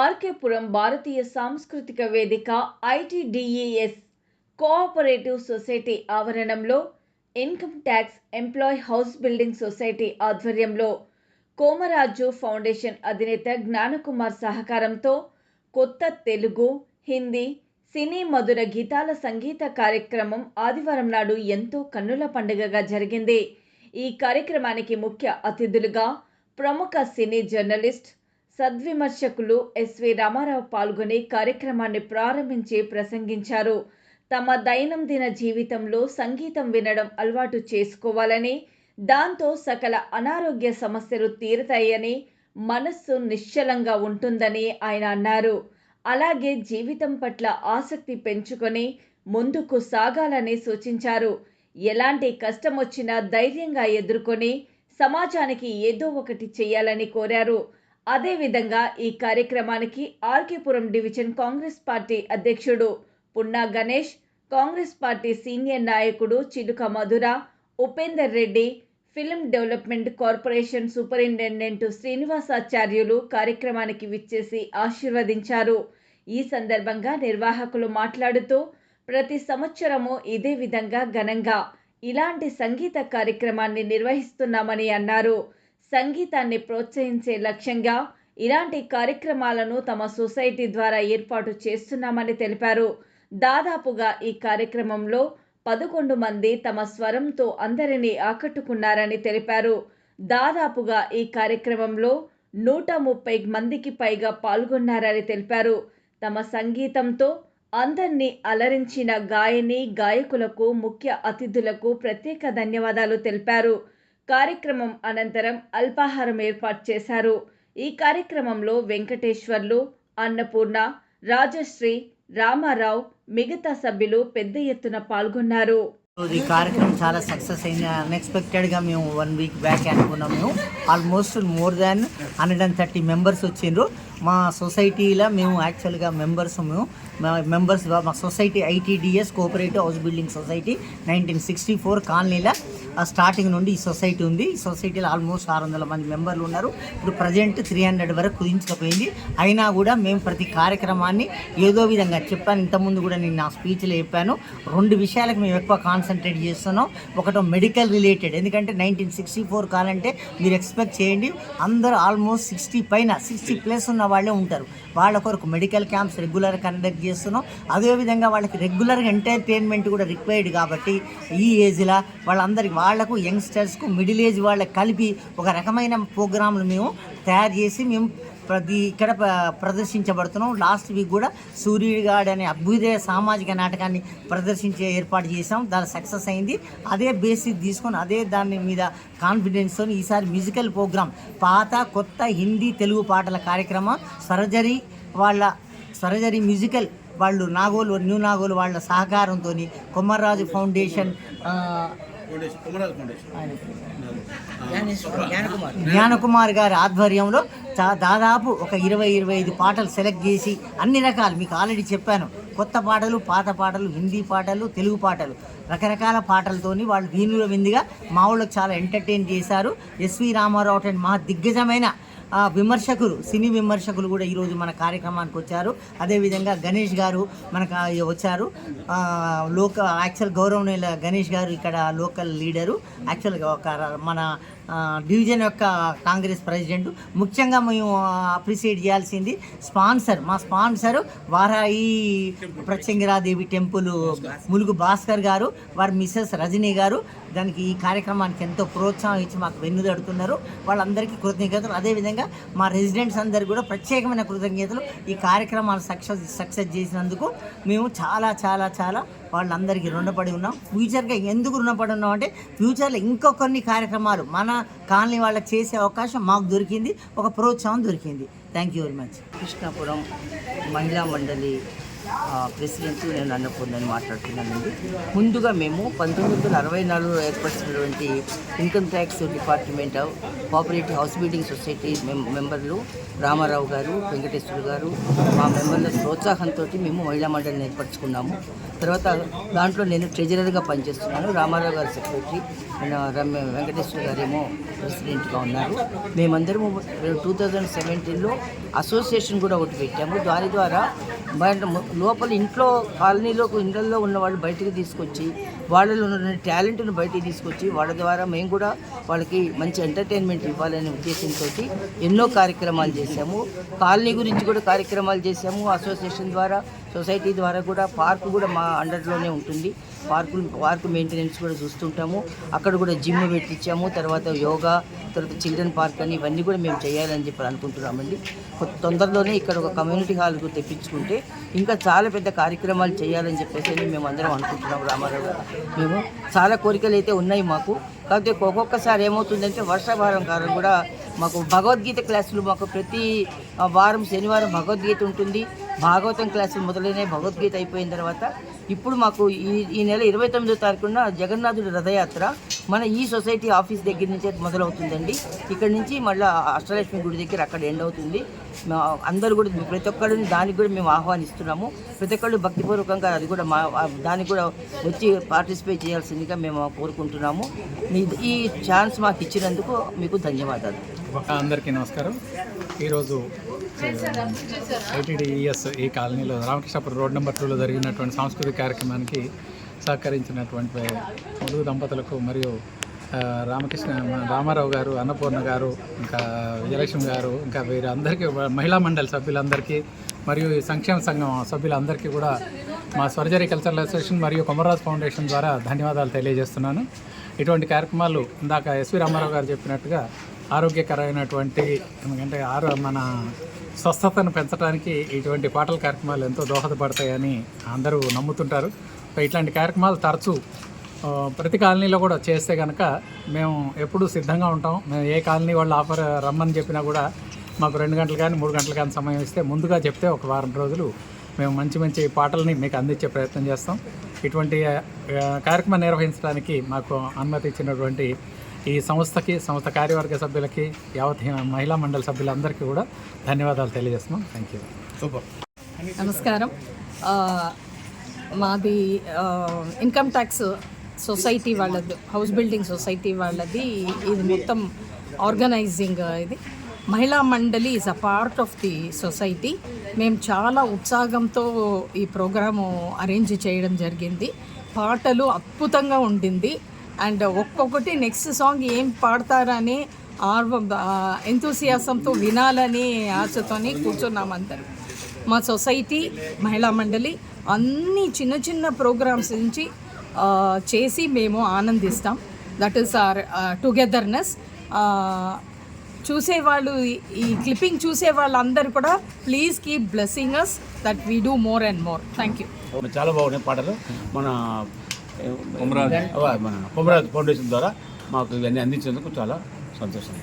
ఆర్కేపురం భారతీయ సాంస్కృతిక వేదిక ఐటీడీఈఎస్ cooperative society ఆవరణంలో income tax employee house building society ఆధ్వర్యంలో కోమరాజు ఫౌండేషన్ అధినేత జ్ఞానకుమార్ సహకారంతో కొత్త తెలుగు, హిందీ, సినీ మధుర గీతాల సంగీత కార్యక్రమం ఆదివారం నాడు ఎంతో కన్నుల పండుగగా జరిగింది. ఈ కార్యక్రమానికి ముఖ్య అతిథులుగా ప్రముఖ సినీ జర్నలిస్ట్, సద్విమర్శకులు ఎస్వి రామారావు పాల్గొని కార్యక్రమాన్ని ప్రారంభించి ప్రసంగించారు. తమ దైనందిన జీవితంలో సంగీతం వినడం అలవాటు చేసుకోవాలని, దాంతో సకల అనారోగ్య సమస్యలు తీరుతాయని, మనస్సు నిశ్చలంగా ఉంటుందని ఆయన అన్నారు. అలాగే జీవితం పట్ల ఆసక్తి పెంచుకొని ముందుకు సాగాలని సూచించారు. ఎలాంటి కష్టం వచ్చినా ధైర్యంగా ఎదుర్కొని సమాజానికి ఏదో ఒకటి చేయాలని కోరారు. అదేవిధంగా ఈ కార్యక్రమానికి ఆర్కేపురం డివిజన్ కాంగ్రెస్ పార్టీ అధ్యక్షుడు పున్నా గణేష్, కాంగ్రెస్ పార్టీ సీనియర్ నాయకుడు Chiluka Madhura, Upender Reddy, film development corporation superintendent Srinivasacharyulu కార్యక్రమానికి విచ్చేసి ఆశీర్వదించారు. ఈ సందర్భంగా నిర్వాహకులు మాట్లాడుతూ, ప్రతి సంవత్సరము ఇదే విధంగా ఘనంగా ఇలాంటి సంగీత కార్యక్రమాన్ని నిర్వహిస్తున్నామని అన్నారు. సంగీతాన్ని ప్రోత్సహించే లక్ష్యంగా ఇలాంటి కార్యక్రమాలను తమ సొసైటీ ద్వారా ఏర్పాటు చేస్తున్నామని తెలిపారు. దాదాపుగా ఈ కార్యక్రమంలో 11 మంది తమ స్వరంతో అందరినీ ఆకట్టుకున్నారని తెలిపారు. దాదాపుగా ఈ కార్యక్రమంలో 130 మందికి పైగా పాల్గొన్నారని తెలిపారు. తమ సంగీతంతో అందరినీ అలరించిన గాయని, గాయకులకు, ముఖ్య అతిథులకు ప్రత్యేక ధన్యవాదాలు తెలిపారు. కార్యక్రమం అనంతరం అల్పాహారం ఏర్పాటు చేశారు. ఈ కార్యక్రమంలో వెంకటేశ్వర్లు, అన్నపూర్ణ, రాజశ్రీ, రామారావు, మిగతా సభ్యులు పెద్ద ఎత్తున పాల్గొన్నారు. ఈ కార్యక్రమం చాలా సక్సెస్ అయింది. అన్ఎక్స్పెక్టెడ్గా మేము 1 వీక్ బ్యాక్ అనుకున్నాము. ఆల్మోస్ట్ మోర్ దాన్ 130 మెంబర్స్ వచ్చిండ్రు. మా సొసైటీలో మేము యాక్చువల్గా మా society ITDS cooperative house building society 1964 కాలనీలో స్టార్టింగ్ నుండి ఈ సొసైటీ ఉంది. ఈ సొసైటీలో ఆల్మోస్ట్ 600 మంది మెంబర్లు ఉన్నారు. ఇప్పుడు ప్రజెంట్ 300 వరకు కుదించకపోయింది. అయినా కూడా మేము ప్రతి కార్యక్రమాన్ని ఏదో విధంగా చెప్పాను. ఇంతకుముందు కూడా నేను నా స్పీచ్లో చెప్పాను. 2 విషయాలకు మేము ఎక్కువ కాన్సన్ట్రేట్ చేస్తున్నాం. ఒకటో మెడికల్ రిలేటెడ్, ఎందుకంటే 1964 కాలంటే మీరు ఎక్స్పెక్ట్ చేయండి అందరూ ఆల్మోస్ట్ 60+ ఉన్న వాళ్ళే ఉంటారు. వాళ్ళ కొరకు మెడికల్ క్యాంప్స్ రెగ్యులర్గా కండక్ట్ చేస్తున్నాం. అదేవిధంగా వాళ్ళకి రెగ్యులర్గా ఎంటర్టైన్మెంట్ కూడా రిక్వైర్డ్ కాబట్టి ఈ ఏజ్లో వాళ్ళకు యంగ్స్టర్స్కు మిడిల్ ఏజ్ వాళ్ళకి కలిపి ఒక రకమైన ప్రోగ్రాంలు మేము తయారు చేసి మేము ఇక్కడ ప్రదర్శించబడుతున్నాం. లాస్ట్ వీక్ కూడా సూర్యుడిగాడు అనే అభ్యుదయ సామాజిక నాటకాన్ని ప్రదర్శించే ఏర్పాటు చేసాం. దాని సక్సెస్ అయింది. అదే బేసిక్ తీసుకొని అదే దాని మీద కాన్ఫిడెన్స్తో ఈసారి మ్యూజికల్ ప్రోగ్రామ్ పాత, కొత్త, హిందీ, తెలుగు పాటల కార్యక్రమం స్వరజరి మ్యూజికల్ వాళ్ళు న్యూ నాగోలు వాళ్ళ సహకారంతో కొమర్రాజు ఫౌండేషన్ జ్ఞానకుమార్ గారి ఆధ్వర్యంలో దాదాపు ఒక 20-25 పాటలు సెలెక్ట్ చేసి అన్ని రకాలు మీకు ఆల్రెడీ చెప్పాను. కొత్త పాటలు, పాత పాటలు, హిందీ పాటలు, తెలుగు పాటలు, రకరకాల పాటలతోని వాళ్ళు దీనిలో విందుగా మా ఊళ్ళకి చాలా ఎంటర్టైన్ చేశారు. ఎస్వి రామారావు అంటే మా దిగ్గజమైన సినీ విమర్శకులు కూడా ఈరోజు మన కార్యక్రమానికి వచ్చారు. అదేవిధంగా గణేష్ గారు మనకు వచ్చారు. యాక్చువల్ గౌరవనీయుల గణేష్ గారు ఇక్కడ లోకల్ లీడరు, యాక్చువల్గా మన డివిజన్ యొక్క కాంగ్రెస్ ప్రెసిడెంట్. ముఖ్యంగా మేము అప్రిషియేట్ చేయాల్సింది మా స్పాన్సర్ వారాయి ప్రత్యంగిరాదేవి టెంపుల్ ములుగు భాస్కర్ గారు, వారి మిస్సెస్ రజనీ గారు. దానికి ఈ కార్యక్రమానికి ఎంతో ప్రోత్సాహం ఇచ్చి మాకు వెన్నుదడుతున్నారు. వాళ్ళందరికీ కృతజ్ఞతలు. అదేవిధంగా మా రెసిడెంట్స్ అందరికీ కూడా ప్రత్యేకమైన కృతజ్ఞతలు. ఈ కార్యక్రమాలు సక్సెస్ చేసినందుకు మేము చాలా చాలా చాలా వాళ్ళందరికీ రుణపడి ఉన్నాం. ఫ్యూచర్గా ఎందుకు రుణపడి ఉన్నాం అంటే ఫ్యూచర్లో ఇంకో కొన్ని కార్యక్రమాలు మన కాలనీ వాళ్ళకి చేసే అవకాశం మాకు దొరికింది, ఒక ప్రోత్సాహం దొరికింది. Thank you very much. Krishnapuram మహిళా మండలి ప్రెసిడెంట్ నేను అన్నపూర్ణని మాట్లాడుతున్నానండి. ముందుగా మేము 1964లో ఏర్పరిచినటువంటి income tax department cooperative house building society మెంబర్లు రామారావు గారు, వెంకటేశ్వర గారు, మా మెంబర్ల ప్రోత్సాహంతో మేము మహిళా మండలిని ఏర్పరచుకున్నాము. తర్వాత దాంట్లో నేను ట్రెజరర్గా పనిచేస్తున్నాను. రామారావు గారు సెక్రటరీ, వెంకటేశ్వర గారేమో ప్రెసిడెంట్గా ఉన్నారు. మేమందరము 2017లో అసోసియేషన్ కూడా ఒకటి పెట్టాము. దాని ద్వారా లోపల ఇంట్లో కాలనీలోకి ఇళ్లలో ఉన్న వాళ్ళు బయటికి తీసుకొచ్చి వాళ్ళలో ఉన్న టాలెంట్ను బయటికి తీసుకొచ్చి వాళ్ళ ద్వారా మేము కూడా వాళ్ళకి మంచి ఎంటర్టైన్మెంట్ ఇవ్వాలనే ఉద్దేశంతో ఎన్నో కార్యక్రమాలు చేశాము. కాలనీ గురించి కూడా కార్యక్రమాలు చేశాము. అసోసియేషన్ ద్వారా, సొసైటీ ద్వారా కూడా పార్కు కూడా మా అండర్లోనే ఉంటుంది. పార్కు మెయింటెనెన్స్ కూడా చూస్తుంటాము. అక్కడ కూడా జిమ్ పెట్టించాము. తర్వాత యోగా, తర్వాత చిల్డ్రన్ పార్క్ అని ఇవన్నీ కూడా మేము చేయాలని చెప్పి అనుకుంటున్నామండి. తొందరలోనే ఇక్కడ ఒక కమ్యూనిటీ హాల్కు తెప్పించుకుంటే ఇంకా చాలా పెద్ద కార్యక్రమాలు చేయాలని చెప్పేసి మేము అందరం అనుకుంటున్నాము. రామారావు గారు, మేము చాలా కోరికలు అయితే ఉన్నాయి మాకు. కాకపోతే ఒక్కొక్కసారి ఏమవుతుందంటే వర్షాభారం కారణం కూడా మాకు భగవద్గీత క్లాసులు మాకు ప్రతి వారం శనివారం భగవద్గీత ఉంటుంది. భాగవతం క్లాసులు మొదలైనవి. భగవద్గీత అయిపోయిన తర్వాత ఇప్పుడు మాకు ఈ నెల 29వ తారీఖున జగన్నాథుడి రథయాత్ర మన ఈ సొసైటీ ఆఫీస్ దగ్గర నుంచే మొదలవుతుందండి. ఇక్కడ నుంచి మళ్ళీ అష్టలక్ష్మి గుడి దగ్గర అక్కడ ఎండ్ అవుతుంది. అందరూ కూడా ప్రతి ఒక్కరిని దానికి కూడా మేము ఆహ్వానిస్తున్నాము. ప్రతి ఒక్కళ్ళు భక్తిపూర్వకంగా అది కూడా దానికి కూడా వచ్చి పార్టిసిపేట్ చేయాల్సిందిగా మేము కోరుకుంటున్నాము. ఈ ఛాన్స్ మాకు ఇచ్చినందుకు మీకు ధన్యవాదాలు. అందరికీ నమస్కారం. ఈరోజు ఐటీడీఈఎస్ ఈ కాలనీలో రామకృష్ణాపురం రోడ్ నెంబర్ 2లో జరిగినటువంటి సాంస్కృతిక కార్యక్రమానికి సహకరించినటువంటి ములుగు దంపతులకు మరియు రామారావు గారు, అన్నపూర్ణ గారు, ఇంకా విజయలక్ష్మి గారు, ఇంకా వీరందరికీ, మహిళా మండలి సభ్యులందరికీ మరియు ఈ సంక్షేమ సంఘం సభ్యులందరికీ కూడా మా స్వర్జరీ కల్చరల్ అసోసియేషన్ మరియు కొమర్రాజ్ ఫౌండేషన్ ద్వారా ధన్యవాదాలు తెలియజేస్తున్నాను. ఇటువంటి కార్యక్రమాలు ఇందాక ఎస్వి రామారావు గారు చెప్పినట్టుగా ఆరోగ్యకరమైనటువంటి, ఎందుకంటే మన స్వస్థతను పెంచడానికి ఇటువంటి పాటల కార్యక్రమాలు ఎంతో దోహదపడతాయని అందరూ నమ్ముతుంటారు. ఇట్లాంటి కార్యక్రమాలు తరచూ ప్రతి కాలనీలో కూడా చేస్తే కనుక మేము ఎప్పుడూ సిద్ధంగా ఉంటాం. మేము ఏ కాలనీ వాళ్ళు రమ్మని చెప్పినా కూడా మాకు 2 గంటలు కానీ 3 గంటలు కానీ సమయం ఇస్తే ముందుగా చెప్తే ఒక వారం రోజులు మేము మంచి మంచి పాటల్ని మీకు అందించే ప్రయత్నం చేస్తాం. ఇటువంటి కార్యక్రమం నిర్వహించడానికి మాకు అనుమతి ఇచ్చినటువంటి ఈ సంస్థకి, సంస్థ కార్యవర్గ సభ్యులకి, యావత్ మహిళా మండలి సభ్యులందరికీ కూడా ధన్యవాదాలు తెలియజేస్తున్నాం. Thank you. సూపర్. నమస్కారం. మాది ఇన్కమ్ ట్యాక్స్ సొసైటీ వాళ్ళది, హౌస్ బిల్డింగ్ సొసైటీ వాళ్ళది. ఇది మొత్తం ఆర్గనైజింగ్. ఇది మహిళా మండలి is a part of the society. మేము చాలా ఉత్సాహంతో ఈ ప్రోగ్రాము అరేంజ్ చేయడం జరిగింది. పాటలు అద్భుతంగా ఉండింది. అండ్ ఒక్కొక్కటి నెక్స్ట్ సాంగ్ ఏం పాడతారని ఎంతూసియాసంతో వినాలని ఆశతోని కూర్చున్నాం అందరూ. మా సొసైటీ, మహిళా మండలి అన్ని చిన్న చిన్న ప్రోగ్రామ్స్ నుంచి చేసి మేము ఆనందిస్తాం. That is our togetherness. చూసేవాళ్ళు, ఈ క్లిప్పింగ్ చూసే వాళ్ళందరూ కూడా please keep blessing us that we do more and more. Thank you. చాలా బాగున్నాయి పాటలు. మన కొమరాజ్ ఫౌండేషన్ ద్వారా మాకు ఇవన్నీ అందించేందుకు చాలా సంతోషం.